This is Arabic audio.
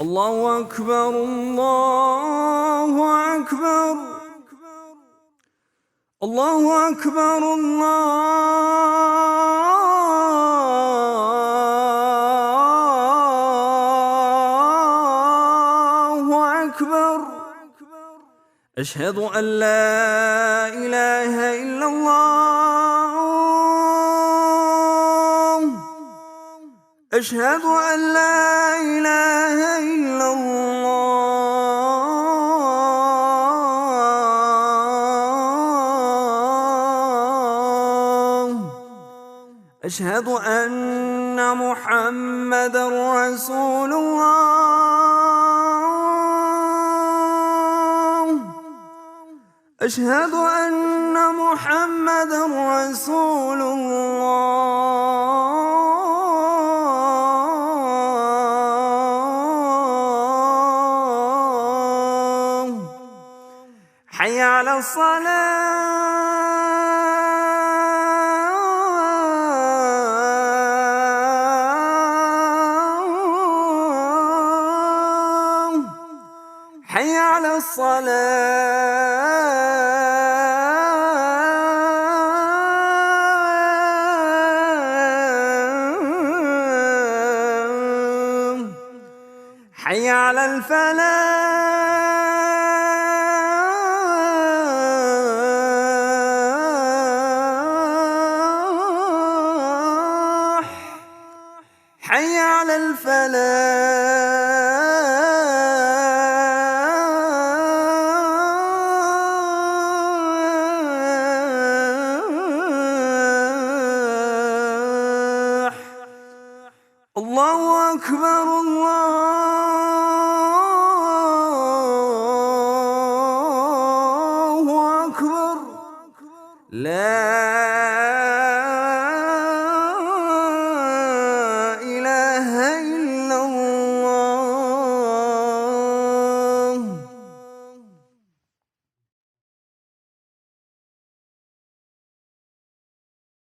الله أكبر الله أكبر الله أكبر الله أكبر. أشهد أن لا إله إلا الله. أشهد أن لا إله إلا الله. أشهد أن محمدًا رسول الله. أشهد أن محمدًا رسول الله. حي على الصلاة. حي على الصلاة. حي على الفلاح. حي على الفلاح. الله أكبر الله أكبر. لا